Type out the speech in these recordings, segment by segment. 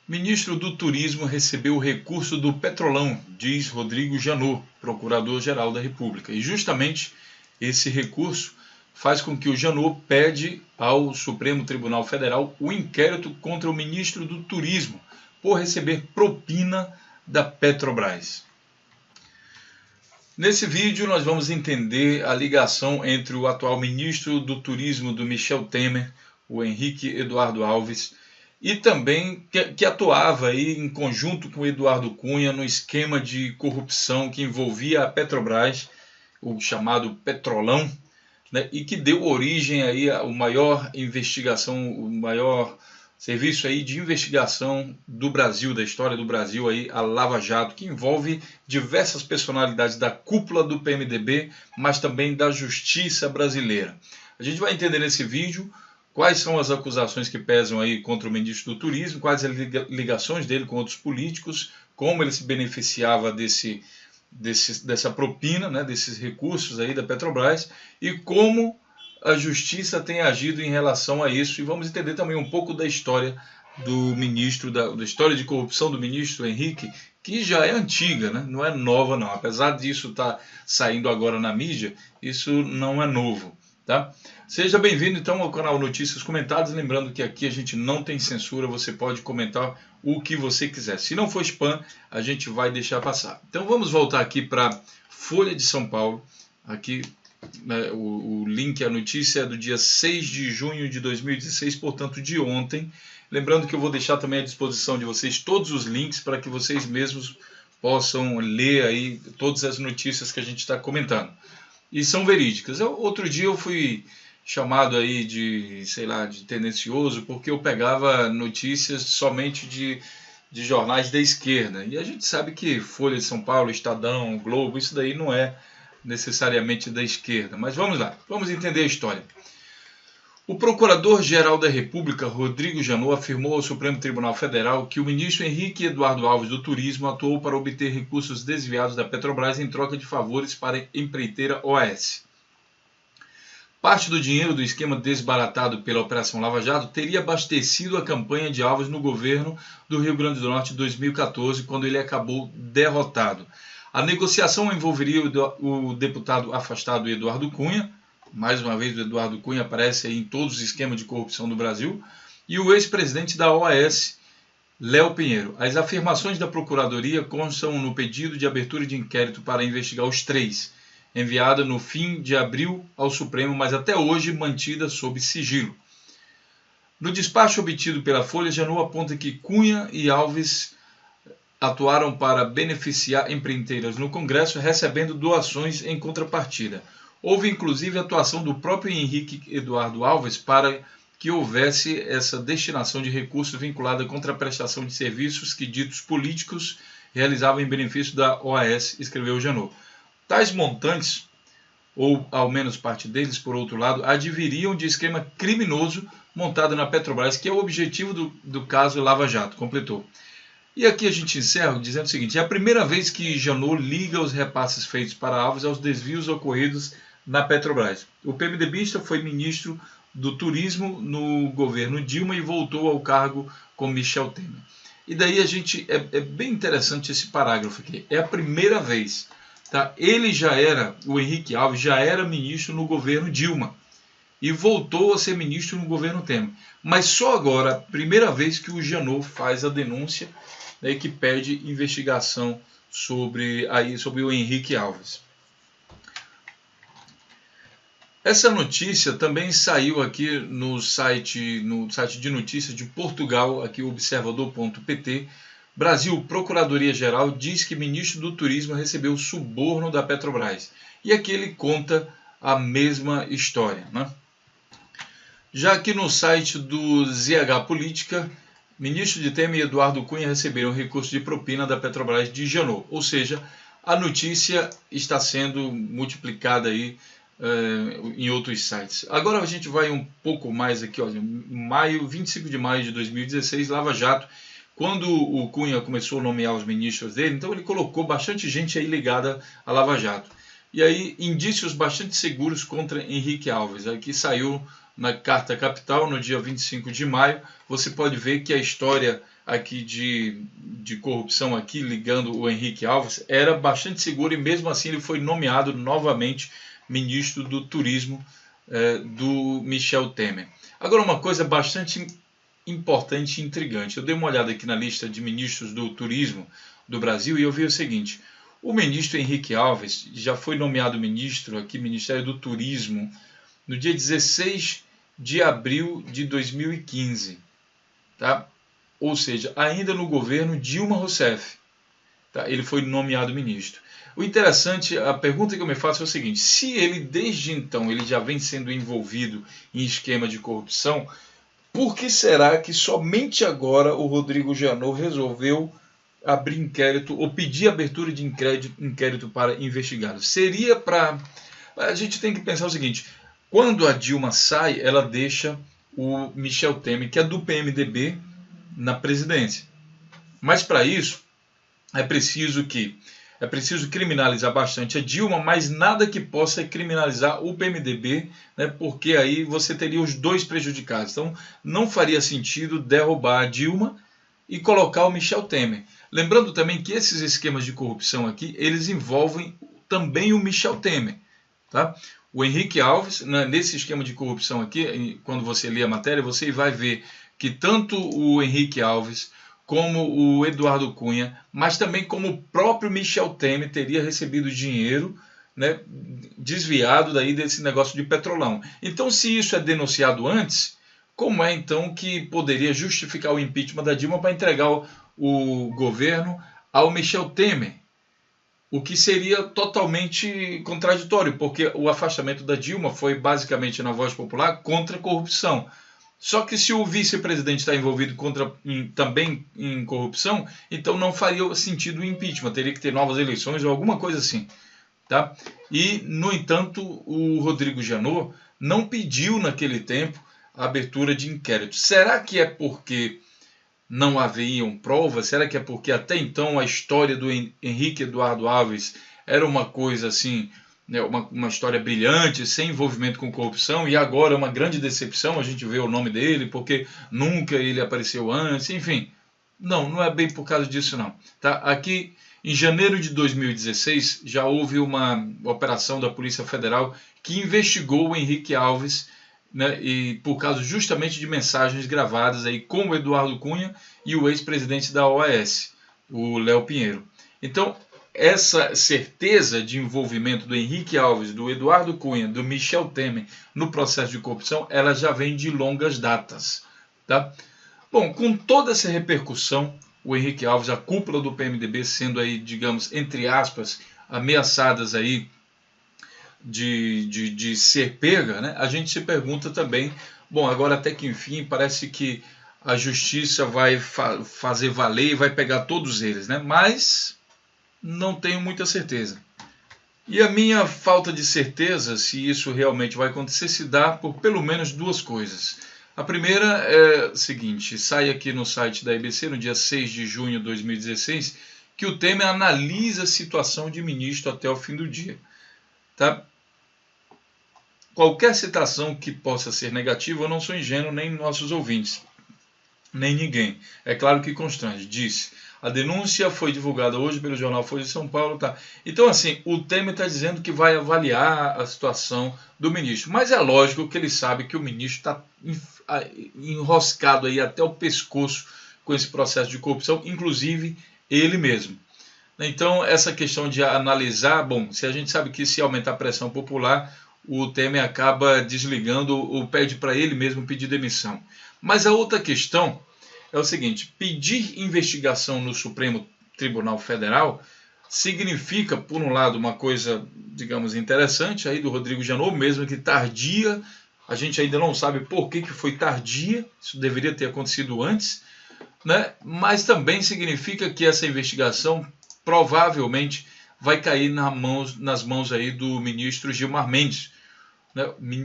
Ministro do Turismo recebeu o recurso do Petrolão, diz Rodrigo Janot, Procurador-Geral da República. E justamente esse recurso faz com que o Janot pede ao Supremo Tribunal Federal o inquérito contra o ministro do Turismo por receber propina da Petrobras. Nesse vídeo nós vamos entender a ligação entre o atual ministro do Turismo do Michel Temer, o Henrique Eduardo Alves, e também que atuava aí em conjunto com o Eduardo Cunha no esquema de corrupção que envolvia a Petrobras, o chamado Petrolão, né, e que deu origem aí a maior investigação, o maior serviço aí de investigação do Brasil, da história do Brasil, aí, a Lava Jato, que envolve diversas personalidades da cúpula do PMDB, mas também da justiça brasileira. A gente vai entender nesse vídeo quais são as acusações que pesam aí contra o ministro do Turismo, quais as ligações dele com outros políticos, como ele se beneficiava dessa propina, né, desses recursos aí da Petrobras, e como a justiça tem agido em relação a isso. E vamos entender também um pouco da história do ministro, da história de corrupção do ministro Henrique, que já é antiga, né? Não é nova não. Apesar disso estar saindo agora na mídia, isso não é novo. Tá? Seja bem-vindo então ao canal Notícias Comentadas, lembrando que aqui a gente não tem censura, você pode comentar o que você quiser. Se não for spam, a gente vai deixar passar. Então vamos voltar aqui para Folha de São Paulo, aqui né, o link, a notícia é do dia 6 de junho de 2016, portanto de ontem. Lembrando que eu vou deixar também à disposição de vocês todos os links para que vocês mesmos possam ler aí todas as notícias que a gente está comentando. E são verídicas. Outro dia eu fui chamado aí de, sei lá, de tendencioso, porque eu pegava notícias somente de jornais da esquerda. E a gente sabe que Folha de São Paulo, Estadão, Globo, isso daí não é necessariamente da esquerda. Mas vamos lá, vamos entender a história. O Procurador-Geral da República, Rodrigo Janot, afirmou ao Supremo Tribunal Federal que o ministro Henrique Eduardo Alves do Turismo atuou para obter recursos desviados da Petrobras em troca de favores para a empreiteira OAS. Parte do dinheiro do esquema desbaratado pela Operação Lava Jato teria abastecido a campanha de Alves no governo do Rio Grande do Norte em 2014, quando ele acabou derrotado. A negociação envolveria o deputado afastado Eduardo Cunha. Mais uma vez o Eduardo Cunha aparece aí em todos os esquemas de corrupção do Brasil, e o ex-presidente da OAS, Léo Pinheiro. As afirmações da Procuradoria constam no pedido de abertura de inquérito para investigar os três, enviada no fim de abril ao Supremo, mas até hoje mantida sob sigilo. No despacho obtido pela Folha, Janot aponta que Cunha e Alves atuaram para beneficiar empreiteiras no Congresso, recebendo doações em contrapartida. Houve inclusive atuação do próprio Henrique Eduardo Alves para que houvesse essa destinação de recursos vinculada à contraprestação de serviços que ditos políticos realizavam em benefício da OAS, escreveu Janot. Tais montantes, ou ao menos parte deles, por outro lado, adviriam de esquema criminoso montado na Petrobras, que é o objetivo do caso Lava Jato, completou. E aqui a gente encerra dizendo o seguinte: é a primeira vez que Janot liga os repasses feitos para Alves aos desvios ocorridos na Petrobras. O PMDBista foi ministro do Turismo no governo Dilma e voltou ao cargo com Michel Temer. E daí a gente é bem interessante esse parágrafo aqui. É a primeira vez, tá? O Henrique Alves já era ministro no governo Dilma e voltou a ser ministro no governo Temer. Mas só agora, primeira vez que o Janot faz a denúncia, né, que pede investigação sobre o Henrique Alves. Essa notícia também saiu aqui no site de notícias de Portugal, aqui o observador.pt. Brasil, Procuradoria-Geral diz que ministro do Turismo recebeu suborno da Petrobras. E aqui ele conta a mesma história, né? Já aqui no site do ZH Política, ministro de Temer e Eduardo Cunha receberam recurso de propina da Petrobras de Janot. Ou seja, a notícia está sendo multiplicada aí em outros sites. Agora a gente vai um pouco mais aqui, olha, 25 de maio de 2016, Lava Jato, quando o Cunha começou a nomear os ministros dele, então ele colocou bastante gente aí ligada à Lava Jato. E aí, indícios bastante seguros contra Henrique Alves. Aqui saiu na Carta Capital, no dia 25 de maio, você pode ver que a história aqui de corrupção aqui ligando o Henrique Alves era bastante seguro, e mesmo assim ele foi nomeado novamente ministro do Turismo do Michel Temer. Agora, uma coisa bastante importante e intrigante. Eu dei uma olhada aqui na lista de ministros do Turismo do Brasil e eu vi o seguinte: o ministro Henrique Alves já foi nomeado ministro aqui, Ministério do Turismo, no dia 16 de abril de 2015, tá? Ou seja, ainda no governo Dilma Rousseff, tá? Ele foi nomeado ministro. O interessante, a pergunta que eu me faço é o seguinte: se ele desde então ele já vem sendo envolvido em esquema de corrupção, por que será que somente agora o Rodrigo Janot resolveu abrir inquérito ou pedir abertura de inquérito para investigá-lo? Seria para... A gente tem que pensar o seguinte: quando a Dilma sai, ela deixa o Michel Temer, que é do PMDB, na presidência. Mas para isso é preciso criminalizar bastante a Dilma, mas nada que possa criminalizar o PMDB, né, porque aí você teria os dois prejudicados. Então não faria sentido derrubar a Dilma e colocar o Michel Temer. Lembrando também que esses esquemas de corrupção aqui, eles envolvem também o Michel Temer, tá? O Henrique Alves, né, nesse esquema de corrupção aqui, quando você lê a matéria, você vai ver que tanto o Henrique Alves como o Eduardo Cunha, mas também como o próprio Michel Temer teria recebido dinheiro, né, desviado daí desse negócio de Petrolão. Então, se isso é denunciado antes, como é então que poderia justificar o impeachment da Dilma para entregar o governo ao Michel Temer? O que seria totalmente contraditório, porque o afastamento da Dilma foi basicamente, na voz popular, contra a corrupção. Só que se o vice-presidente está envolvido também em corrupção, então não faria sentido o impeachment, teria que ter novas eleições ou alguma coisa assim, tá? E, no entanto, o Rodrigo Janot não pediu naquele tempo a abertura de inquérito. Será que é porque não haviam provas? Será que é porque até então a história do Henrique Eduardo Alves era uma coisa assim, né, uma história brilhante, sem envolvimento com corrupção, e agora é uma grande decepção a gente vê o nome dele, porque nunca ele apareceu antes, enfim. Não é bem por causa disso não. Tá? Aqui, em janeiro de 2016, já houve uma operação da Polícia Federal que investigou o Henrique Alves, né, e por causa justamente de mensagens gravadas aí com o Eduardo Cunha e o ex-presidente da OAS, o Léo Pinheiro. Então, essa certeza de envolvimento do Henrique Alves, do Eduardo Cunha, do Michel Temer no processo de corrupção, ela já vem de longas datas, tá? Bom, com toda essa repercussão, o Henrique Alves, a cúpula do PMDB sendo aí, digamos, entre aspas, ameaçadas aí de ser pega, né? A gente se pergunta também, bom, agora até que enfim parece que a justiça vai fazer valer e vai pegar todos eles, né? Mas não tenho muita certeza. E a minha falta de certeza se isso realmente vai acontecer se dá por pelo menos duas coisas. A primeira é a seguinte: sai aqui no site da IBC, no dia 6 de junho de 2016, que o Temer analisa a situação de ministro até o fim do dia. Tá? Qualquer citação que possa ser negativa, eu não sou ingênuo, nem nossos ouvintes, nem ninguém. É claro que constrange. Disse: a denúncia foi divulgada hoje pelo jornal Folha de São Paulo. Tá? Então, assim, o Temer está dizendo que vai avaliar a situação do ministro. Mas é lógico que ele sabe que o ministro está enroscado aí até o pescoço com esse processo de corrupção, inclusive ele mesmo. Então, essa questão de analisar, bom, se a gente sabe que se aumentar a pressão popular, o Temer acaba desligando ou pede para ele mesmo pedir demissão. Mas a outra questão é o seguinte: pedir investigação no Supremo Tribunal Federal significa, por um lado, uma coisa, digamos, interessante aí do Rodrigo Janot, mesmo que tardia. A gente ainda não sabe por que foi tardia, isso deveria ter acontecido antes, né? Mas também significa que essa investigação provavelmente vai cair nas mãos aí do ministro Gilmar Mendes.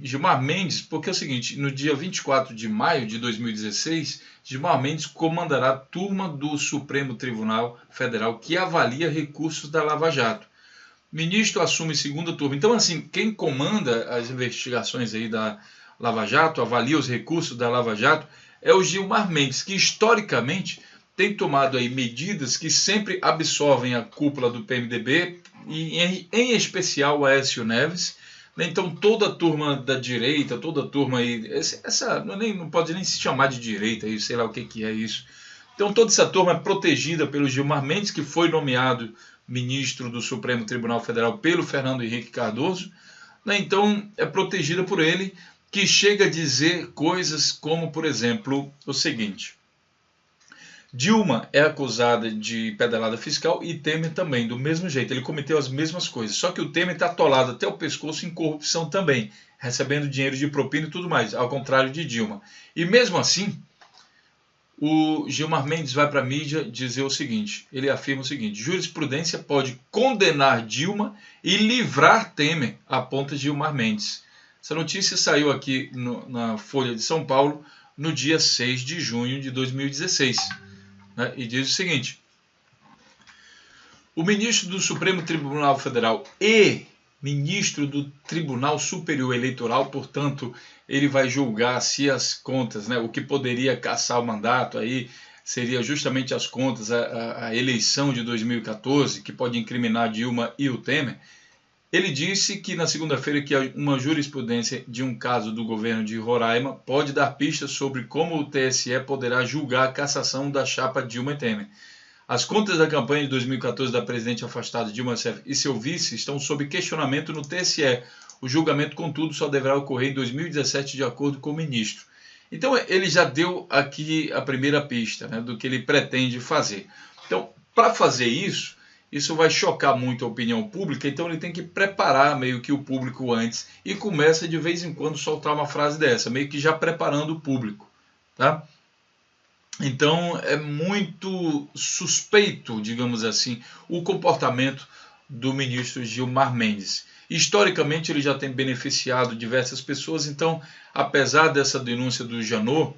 Gilmar Mendes, porque é o seguinte: no dia 24 de maio de 2016, Gilmar Mendes comandará a turma do Supremo Tribunal Federal que avalia recursos da Lava Jato. O ministro assume segunda turma. Então, assim, quem comanda as investigações aí da Lava Jato, avalia os recursos da Lava Jato, é o Gilmar Mendes, que historicamente tem tomado aí medidas que sempre absorvem a cúpula do PMDB, e em especial o Aécio Neves, né? Então toda a turma da direita, toda a turma aí, essa não pode nem se chamar de direita, aí, sei lá o que é isso. Então toda essa turma é protegida pelo Gilmar Mendes, que foi nomeado ministro do Supremo Tribunal Federal pelo Fernando Henrique Cardoso, né? Então é protegida por ele, que chega a dizer coisas como, por exemplo, o seguinte: Dilma é acusada de pedalada fiscal e Temer também, do mesmo jeito. Ele cometeu as mesmas coisas. Só que o Temer está atolado até o pescoço em corrupção também, recebendo dinheiro de propina e tudo mais, ao contrário de Dilma. E mesmo assim, o Gilmar Mendes vai para a mídia dizer o seguinte, ele afirma o seguinte: jurisprudência pode condenar Dilma e livrar Temer, aponta Gilmar Mendes. Essa notícia saiu aqui na Folha de São Paulo no dia 6 de junho de 2016. Né? E diz o seguinte: o ministro do Supremo Tribunal Federal e ministro do Tribunal Superior Eleitoral, portanto, ele vai julgar se as contas, né, o que poderia cassar o mandato aí seria justamente as contas, a eleição de 2014, que pode incriminar Dilma e o Temer. Ele disse que na segunda-feira que uma jurisprudência de um caso do governo de Roraima pode dar pistas sobre como o TSE poderá julgar a cassação da chapa Dilma e Temer. As contas da campanha de 2014 da presidente afastada Dilma Rousseff e seu vice estão sob questionamento no TSE. O julgamento, contudo, só deverá ocorrer em 2017, de acordo com o ministro. Então, ele já deu aqui a primeira pista, né, do que ele pretende fazer. Então, para fazer isso vai chocar muito a opinião pública, então ele tem que preparar meio que o público antes e começa de vez em quando soltar uma frase dessa, meio que já preparando o público, tá? Então é muito suspeito, digamos assim, o comportamento do ministro Gilmar Mendes. Historicamente ele já tem beneficiado diversas pessoas, então apesar dessa denúncia do Janot,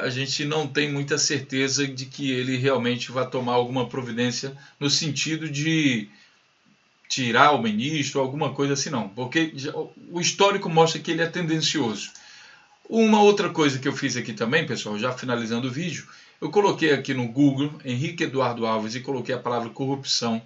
a gente não tem muita certeza de que ele realmente vai tomar alguma providência no sentido de tirar o ministro, alguma coisa assim, não. Porque o histórico mostra que ele é tendencioso. Uma outra coisa que eu fiz aqui também, pessoal, já finalizando o vídeo, eu coloquei aqui no Google Henrique Eduardo Alves e coloquei a palavra corrupção.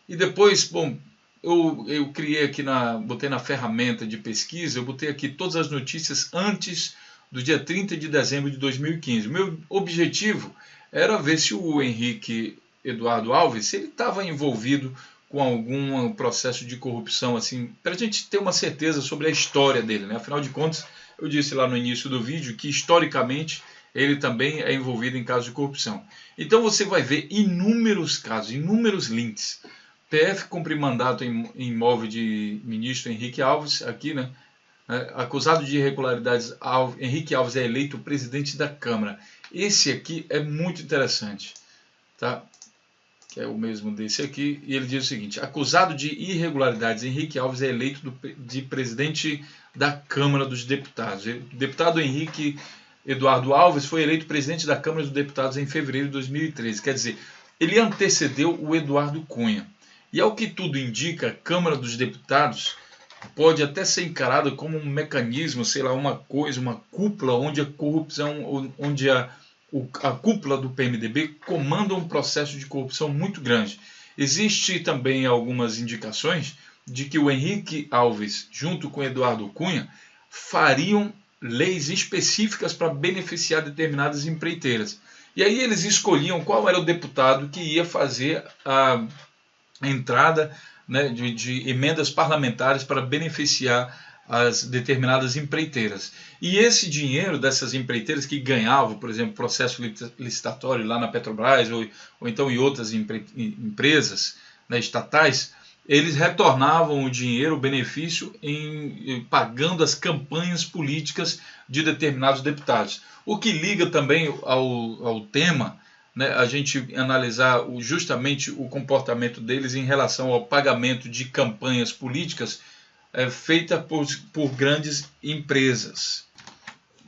E depois, bom, eu criei aqui, botei na ferramenta de pesquisa, eu botei aqui todas as notícias antes do dia 30 de dezembro de 2015. O meu objetivo era ver se o Henrique Eduardo Alves, se ele estava envolvido com algum processo de corrupção, assim, para a gente ter uma certeza sobre a história dele, né? Afinal de contas, eu disse lá no início do vídeo que, historicamente, ele também é envolvido em casos de corrupção. Então você vai ver inúmeros casos, inúmeros links. PF cumpre mandato em imóvel de ministro Henrique Alves, aqui, né? Acusado de irregularidades, Henrique Alves é eleito presidente da Câmara. Esse aqui é muito interessante, tá? Que é o mesmo desse aqui, e ele diz o seguinte: acusado de irregularidades, Henrique Alves é eleito de presidente da Câmara dos Deputados. O deputado Henrique Eduardo Alves foi eleito presidente da Câmara dos Deputados em fevereiro de 2013. Quer dizer, ele antecedeu o Eduardo Cunha. E ao que tudo indica, a Câmara dos Deputados pode até ser encarada como um mecanismo, sei lá, uma coisa, uma cúpula onde a corrupção, onde a cúpula do PMDB comanda um processo de corrupção muito grande. Existe também algumas indicações de que o Henrique Alves, junto com Eduardo Cunha, fariam leis específicas para beneficiar determinadas empreiteiras. E aí eles escolhiam qual era o deputado que ia fazer a entrada, né, de emendas parlamentares para beneficiar as determinadas empreiteiras. E esse dinheiro dessas empreiteiras que ganhavam, por exemplo, processo licitatório lá na Petrobras ou então em outras empresas, né, estatais, eles retornavam o dinheiro, o benefício, pagando as campanhas políticas de determinados deputados. O que liga também ao tema, né, a gente analisar justamente o comportamento deles em relação ao pagamento de campanhas políticas feita por grandes empresas.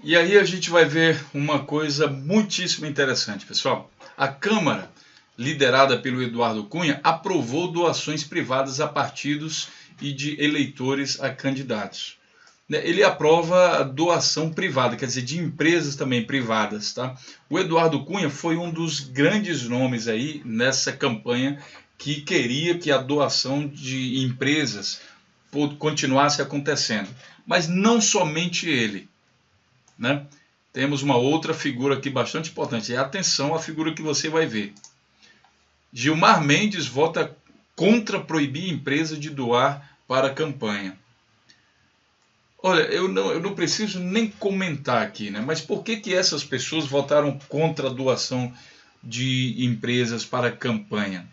E aí a gente vai ver uma coisa muitíssimo interessante, pessoal. A Câmara, liderada pelo Eduardo Cunha, aprovou doações privadas a partidos e de eleitores a candidatos. né, ele aprova a doação privada, quer dizer, de empresas também privadas. Tá? O Eduardo Cunha foi um dos grandes nomes aí nessa campanha que queria que a doação de empresas continuasse acontecendo. Mas não somente ele, né? Temos uma outra figura aqui bastante importante. E atenção à figura que você vai ver. Gilmar Mendes vota contra proibir empresa de doar para a campanha. Olha, eu não preciso nem comentar aqui, né? Mas por que essas pessoas votaram contra a doação de empresas para a campanha?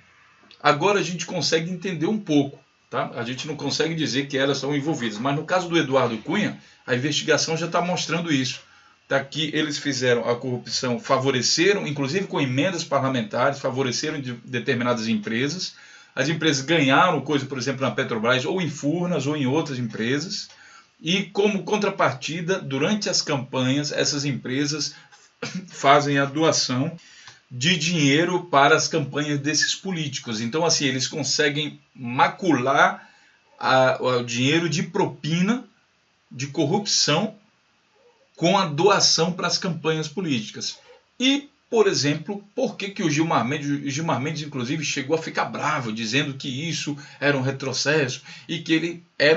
Agora a gente consegue entender um pouco, tá? A gente não consegue dizer que elas são envolvidas, mas no caso do Eduardo Cunha, a investigação já está mostrando isso. Tá, que eles fizeram a corrupção, favoreceram, inclusive com emendas parlamentares, favoreceram determinadas empresas. As empresas ganharam coisa, por exemplo, na Petrobras, ou em Furnas, ou em outras empresas. E como contrapartida, durante as campanhas, essas empresas fazem a doação de dinheiro para as campanhas desses políticos. Então, assim, eles conseguem macular o dinheiro de propina, de corrupção, com a doação para as campanhas políticas. E, por exemplo, por que o Gilmar Mendes, inclusive, chegou a ficar bravo, dizendo que isso era um retrocesso e que ele é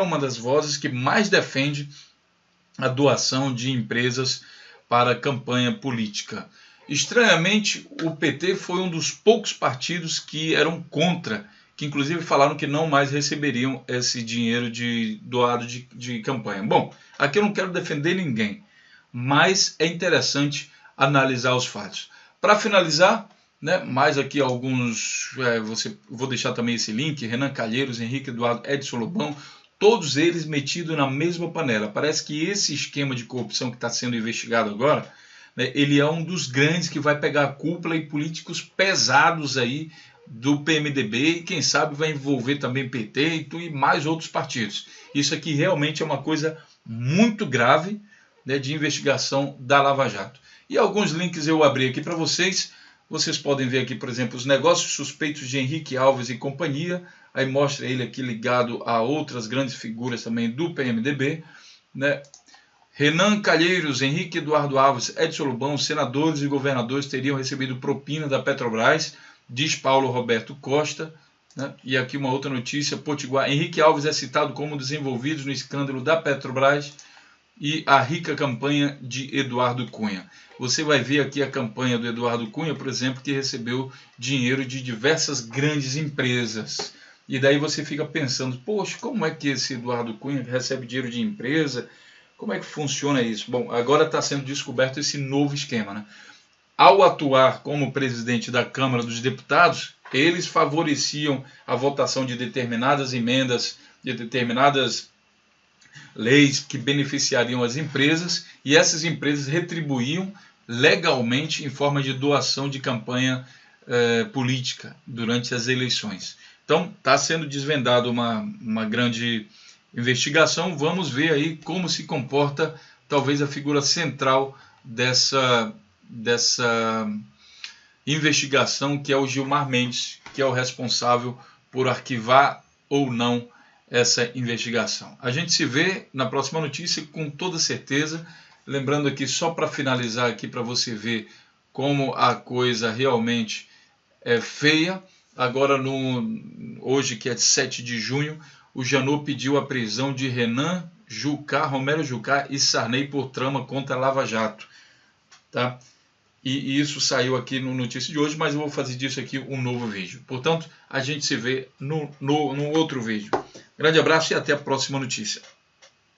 uma das vozes que mais defende a doação de empresas para a campanha política. Estranhamente, o PT foi um dos poucos partidos que eram contra, que inclusive falaram que não mais receberiam esse dinheiro doado de campanha. Bom, aqui eu não quero defender ninguém, mas é interessante analisar os fatos. Para finalizar, né, mais aqui alguns, vou deixar também esse link, Renan Calheiros, Henrique Eduardo, Edson Lobão, todos eles metidos na mesma panela. Parece que esse esquema de corrupção que está sendo investigado agora, né, ele é um dos grandes que vai pegar a cúpula e políticos pesados aí do PMDB e quem sabe vai envolver também PT e mais outros partidos. Isso aqui realmente é uma coisa muito grave, né, de investigação da Lava Jato. E alguns links eu abri aqui para vocês. Vocês podem ver aqui, por exemplo, os negócios suspeitos de Henrique Alves e companhia. Aí mostra ele aqui ligado a outras grandes figuras também do PMDB, né? Renan Calheiros, Henrique Eduardo Alves, Edson Lobão, senadores e governadores teriam recebido propina da Petrobras, diz Paulo Roberto Costa, né? E aqui uma outra notícia, Potiguar, Henrique Alves é citado como desenvolvido no escândalo da Petrobras e a rica campanha de Eduardo Cunha. Você vai ver aqui a campanha do Eduardo Cunha, por exemplo, que recebeu dinheiro de diversas grandes empresas. E daí você fica pensando, poxa, como é que esse Eduardo Cunha recebe dinheiro de empresa? Como é que funciona isso? Bom, agora está sendo descoberto esse novo esquema, né? Ao atuar como presidente da Câmara dos Deputados, eles favoreciam a votação de determinadas emendas, de determinadas leis que beneficiariam as empresas, e essas empresas retribuíam legalmente em forma de doação de campanha política durante as eleições. Então, está sendo desvendado uma grande investigação. Vamos ver aí como se comporta talvez a figura central dessa investigação, que é o Gilmar Mendes, que é o responsável por arquivar ou não essa investigação. A gente se vê na próxima notícia com toda certeza. Lembrando aqui, só para finalizar aqui, para você ver como a coisa realmente é feia. Agora, hoje, que é 7 de junho, o Janot pediu a prisão de Renan Jucá, Romero Jucá e Sarney por trama contra a Lava Jato. Tá? E isso saiu aqui no notícia de hoje, mas eu vou fazer disso aqui um novo vídeo. Portanto, a gente se vê no outro vídeo. Grande abraço e até a próxima notícia.